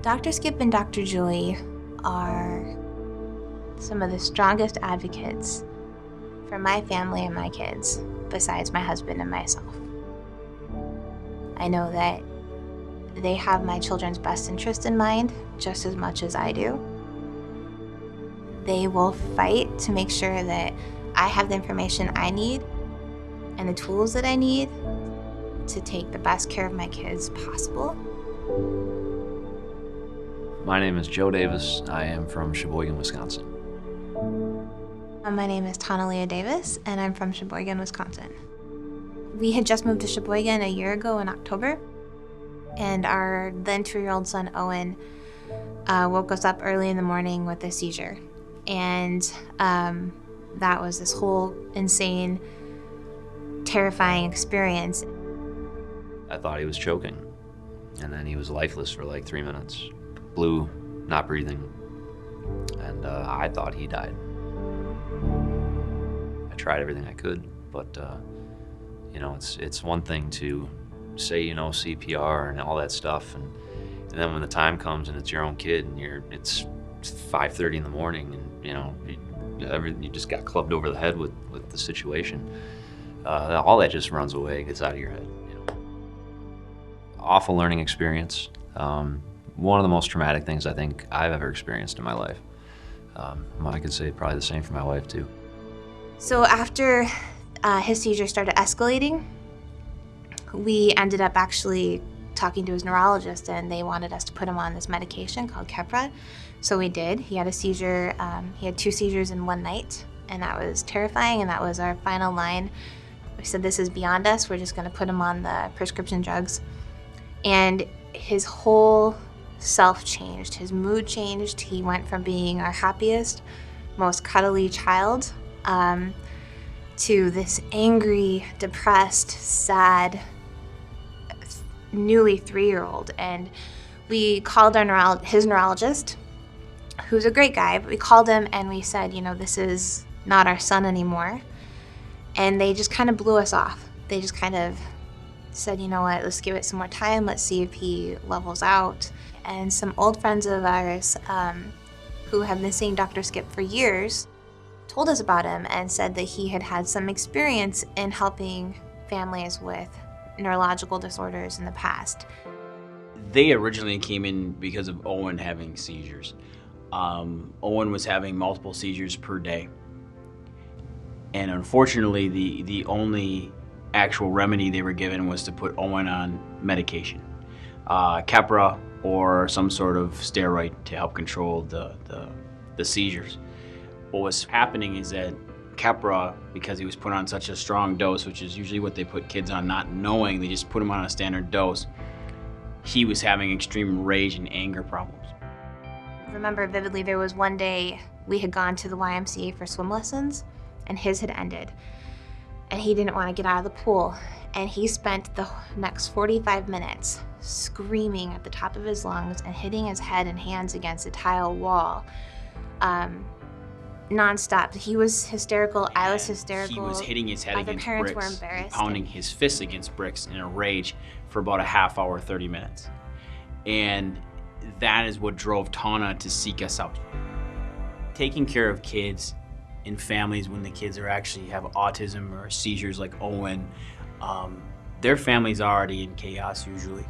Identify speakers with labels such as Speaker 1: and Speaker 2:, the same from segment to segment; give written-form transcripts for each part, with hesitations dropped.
Speaker 1: Dr. Skip and Dr. Julie are some of the strongest advocates for my family and my kids, besides my husband and myself. I know that they have my children's best interest in mind just as much as I do. They will fight to make sure that I have the information I need and the tools that I need to take the best care of my kids possible.
Speaker 2: My name is Joe Davis. I am from Sheboygan, Wisconsin.
Speaker 1: My name is Tanalia Davis, and I'm from Sheboygan, Wisconsin. We had just moved to Sheboygan a year ago in October, and our then 2-year-old son, Owen, woke us up early in the morning with a seizure. And that was this whole insane, terrifying experience.
Speaker 2: I thought he was choking, and then he was lifeless for like 3 minutes. Blue, not breathing, and I thought he died. I tried everything I could, but you know, it's one thing to say, you know, CPR and all that stuff, and then when the time comes and it's your own kid and it's 5:30 in the morning, and you know, you just got clubbed over the head with the situation. All that just runs away, gets out of your head. You know. Awful learning experience. One of the most traumatic things I think I've ever experienced in my life. I could say probably the same for my wife too.
Speaker 1: So after his seizure started escalating, we ended up actually talking to his neurologist, and they wanted us to put him on this medication called Keppra. So we did. He had a seizure. He had 2 seizures in one night, and that was terrifying, and that was our final line. We said, this is beyond us. We're just going to put him on the prescription drugs. And his whole self changed. His mood changed. He went from being our happiest, most cuddly child to this angry, depressed, sad, newly 3-year-old. And we called his neurologist, who's a great guy, but we called him and we said, you know, this is not our son anymore. And they just kind of blew us off. They just kind of said, you know what, let's give it some more time. Let's see if he levels out. And some old friends of ours who have been seeing Dr. Skip for years told us about him and said that he had had some experience in helping families with neurological disorders in the past.
Speaker 3: They originally came in because of Owen having seizures. Owen was having multiple seizures per day. And unfortunately, the only actual remedy they were given was to put Owen on medication. Keppra or some sort of steroid to help control the seizures. What was happening is that Keppra, because he was put on such a strong dose, which is usually what they put kids on, not knowing, they just put him on a standard dose, he was having extreme rage and anger problems.
Speaker 1: I remember vividly, there was one day we had gone to the YMCA for swim lessons, and his had ended. And he didn't want to get out of the pool. And he spent the next 45 minutes screaming at the top of his lungs and hitting his head and hands against a tile wall, nonstop. He was hysterical. I was hysterical.
Speaker 3: He was hitting his head against
Speaker 1: parents
Speaker 3: bricks,
Speaker 1: were embarrassed,
Speaker 3: pounding his fists against bricks in a rage for about a half hour, 30 minutes. And that is what drove Tana to seek us out. Taking care of kids in families when the kids are actually have autism or seizures like Owen, their family's already in chaos usually.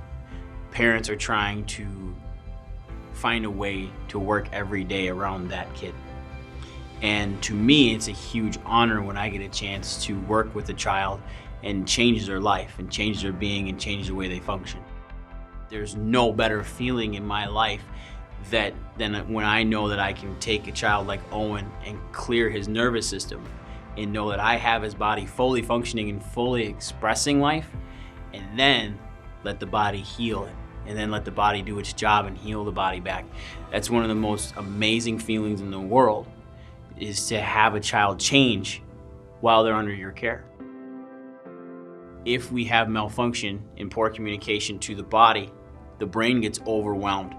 Speaker 3: Parents are trying to find a way to work every day around that kid. And to me, it's a huge honor when I get a chance to work with a child and change their life and change their being and change the way they function. There's no better feeling in my life than when I know that I can take a child like Owen and clear his nervous system and know that I have his body fully functioning and fully expressing life, and then let the body heal it, and then let the body do its job and heal the body back. That's one of the most amazing feelings in the world, is to have a child change while they're under your care. If we have malfunction and poor communication to the body, the brain gets overwhelmed,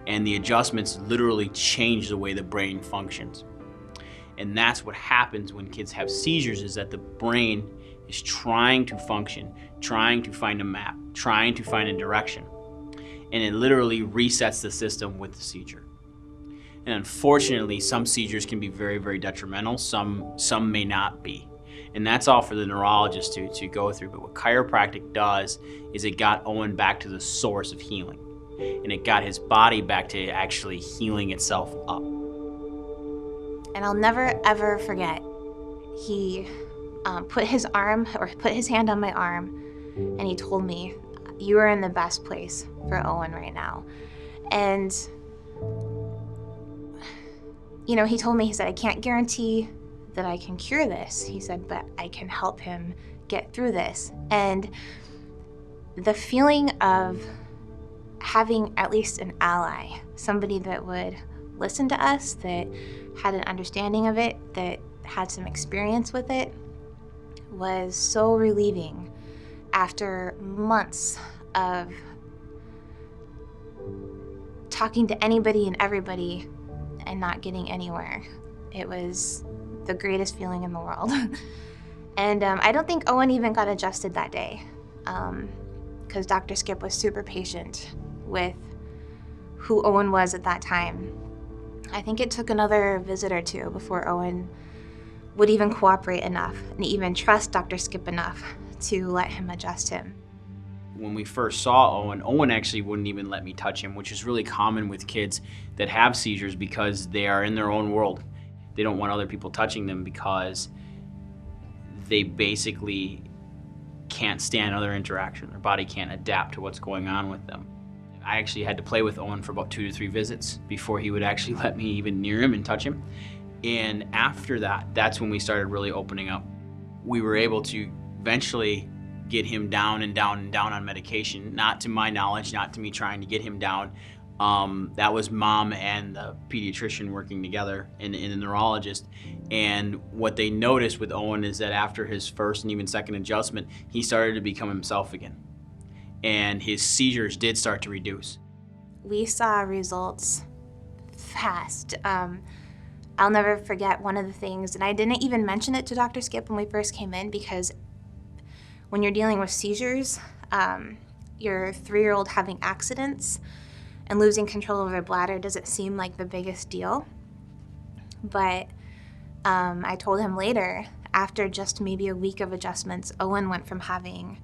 Speaker 3: and the adjustments literally change the way the brain functions. And that's what happens when kids have seizures, is that the brain is trying to function, trying to find a map, trying to find a direction. and it literally resets the system with the seizure. And unfortunately, some seizures can be very, very detrimental. Some may not be. And that's all for the neurologist to go through. But what chiropractic does is it got Owen back to the source of healing. And it got his body back to actually healing itself up.
Speaker 1: And I'll never, ever forget, he put his hand on my arm, and he told me, "You are in the best place for Owen right now." And, you know, he told me, he said, "I can't guarantee that I can cure this." He said, "But I can help him get through this." And the feeling of having at least an ally, somebody that would listen to us, that had an understanding of it, that had some experience with it, was so relieving after months of talking to anybody and everybody and not getting anywhere. It was the greatest feeling in the world. And I don't think Owen even got adjusted that day, because Dr. Skip was super patient with who Owen was at that time. I think it took another visit or two before Owen would even cooperate enough and even trust Dr. Skip enough to let him adjust him.
Speaker 3: When we first saw Owen actually wouldn't even let me touch him, which is really common with kids that have seizures because they are in their own world. They don't want other people touching them because they basically can't stand other interaction. Their body can't adapt to what's going on with them. I actually had to play with Owen for about 2 to 3 visits before he would actually let me even near him and touch him. And after that, that's when we started really opening up. We were able to eventually get him down and down and down on medication, not to my knowledge, not to me trying to get him down. That was mom and the pediatrician working together and the neurologist. And what they noticed with Owen is that after his first and even second adjustment, he started to become himself again. And his seizures did start to reduce.
Speaker 1: We saw results fast. I'll never forget one of the things, and I didn't even mention it to Dr. Skip when we first came in, because when you're dealing with seizures, your 3-year-old having accidents and losing control of their bladder doesn't seem like the biggest deal. But I told him later, after just maybe a week of adjustments, Owen went from having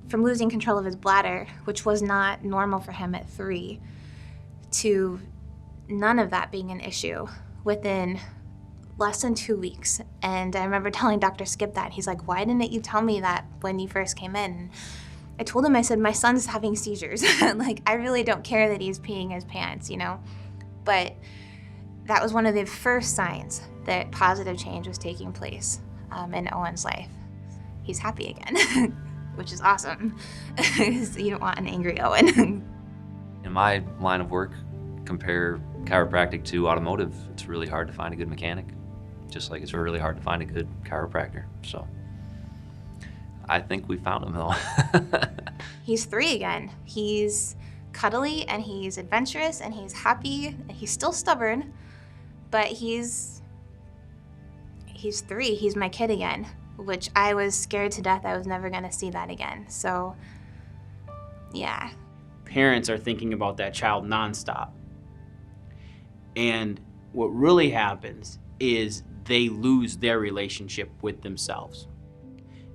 Speaker 1: from losing control of his bladder, which was not normal for him at 3, to none of that being an issue within less than 2 weeks. And I remember telling Dr. Skip that. He's like, "Why didn't you tell me that when you first came in?" I told him, I said, "My son's having seizures." Like, I really don't care that he's peeing his pants, you know? But that was one of the first signs that positive change was taking place in Owen's life. He's happy again, which is awesome. You don't want an angry Owen.
Speaker 2: In my line of work, compare chiropractic to automotive. It's really hard to find a good mechanic, just like it's really hard to find a good chiropractor. So I think we found him though.
Speaker 1: He's 3 again. He's cuddly and he's adventurous and he's happy and he's still stubborn, but he's 3. He's my kid again, which I was scared to death I was never gonna see that again. So yeah.
Speaker 3: Parents are thinking about that child nonstop. And what really happens is they lose their relationship with themselves.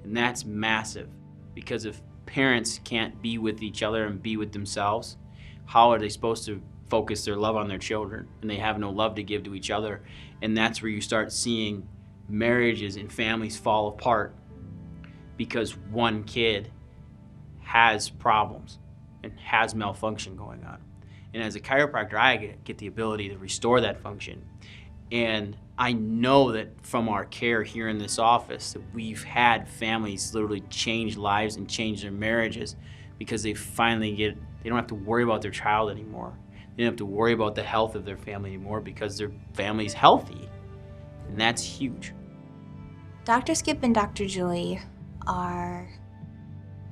Speaker 3: And that's massive, because if parents can't be with each other and be with themselves, how are they supposed to focus their love on their children? And they have no love to give to each other. And that's where you start seeing marriages and families fall apart, because one kid has problems and has malfunction going on. And as a chiropractor, I get the ability to restore that function. And I know that from our care here in this office that we've had families literally change lives and change their marriages because they finally they don't have to worry about their child anymore. They don't have to worry about the health of their family anymore because their family's healthy. And that's huge.
Speaker 1: Dr. Skip and Dr. Julie are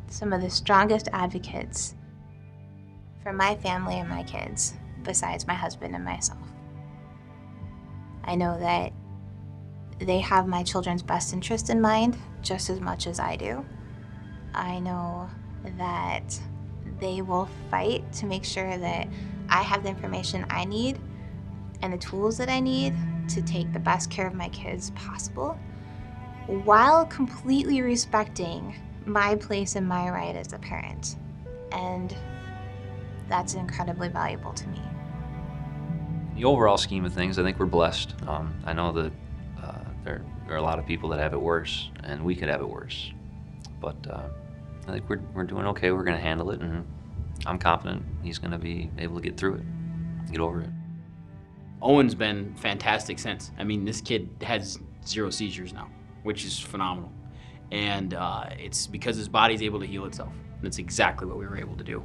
Speaker 1: some of the strongest advocates for my family and my kids, besides my husband and myself. I know that they have my children's best interest in mind just as much as I do. I know that they will fight to make sure that I have the information I need and the tools that I need to take the best care of my kids possible, while completely respecting my place and my right as a parent. And that's incredibly valuable to me.
Speaker 2: In the overall scheme of things, I think we're blessed. I know that there are a lot of people that have it worse, and we could have it worse. But I think we're doing okay. We're going to handle it, and I'm confident he's going to be able to get through it, get over it.
Speaker 3: Owen's been fantastic since. I mean, this kid has 0 seizures now, which is phenomenal. And it's because his body's able to heal itself. That's exactly what we were able to do.